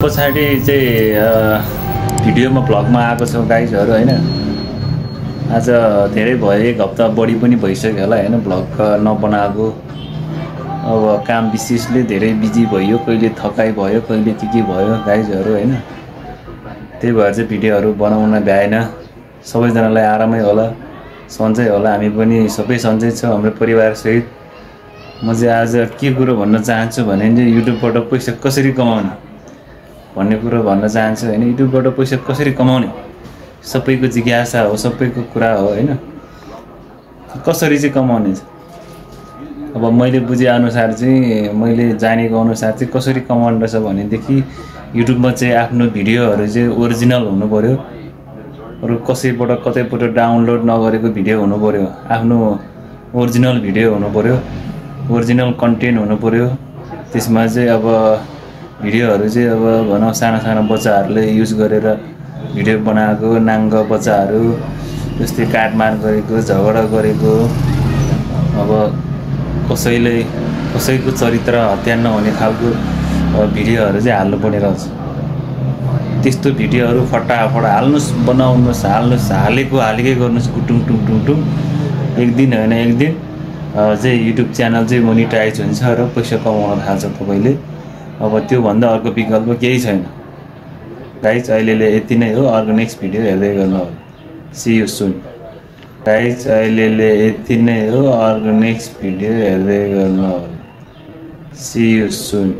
पछाडि चाहिँ भिडियोमा भ्लगमा आएको छौँ गाइजहरू हैन। आज धेरै भयो, एक हप्ता बढी पनि भइसक्यो होला हैन भ्लग नबनाएको। अब काम विशेषले धेरै बिजी भयो, कहिले थकाइ भयो, कहिले के भयो गाइजहरू हैन। त्यही भएर चाहिँ भिडियोहरू बनाउन भ्याएन। सबैजनालाई आरामै होला, सन्चै होला, हामी पनि सबै सन्चै छौँ हाम्रो परिवार सहित। म चाहिँ आज के कुरो भन्न चाहन्छु भने चाहिँ युट्युबबाट पैसा कसरी कमाउने भन्ने कुरो भन्न चाहन्छु हैन। युट्युबबाट पैसा कसरी कमाउने सबैको जिज्ञासा हो, सबैको कुरा हो हैन। कसरी चाहिँ कमाउने, अब मैले बुझे अनुसार चाहिँ, मैले जानेको अनुसार चाहिँ कसरी कमाउनु रहेछ भनेदेखि युट्युबमा चाहिँ आफ्नो भिडियोहरू चाहिँ ओरिजिनल हुनु पर्यो, अरु कसैबाट कतैबाट डाउनलोड नगरेको भिडियो हुनु पर्यो, आफ्नो ओरिजिनल भिडियो हुनु पर्यो, ओरिजिनल कन्टेन्ट हुनु पर्यो। त्यसमा चाहिँ अब भिडियोहरू चाहिँ अब भनौँ साना साना बच्चाहरूले युज गरेर भिडियो बनाएको, नाङ्ग बच्चाहरू जस्तै काटमार गरेको, झगडा गरेको, अब कसैको चरित्र हत्या नहुने खालको भिडियोहरू चाहिँ हाल्नु पर्ने रहेछ। त्यस्तो भिडियोहरू फटाफट हाल्नुहोस्, बनाउनुहोस्, हालेकै गर्नुहोस्, गुटुङ टुङ टुङ टुङ। एक दिन होइन एक दिन चाहिँ युट्युब च्यानल चाहिँ मोनिटाइज हुन्छ र पैसा कमाउन थाल्छ तपाईँले। अब त्यो भन्दा अर्को विकल्प केही छैन गाइज। अहिलेले यति नै हो, अर्को नेक्स्ट भिडियो हेर्दै गर्नुहोला। सी यू सुन गाइज, अहिलेले यति नै हो, अर्को नेक्स्ट भिडियो हेर्दै गर्नुहोला। See you soon.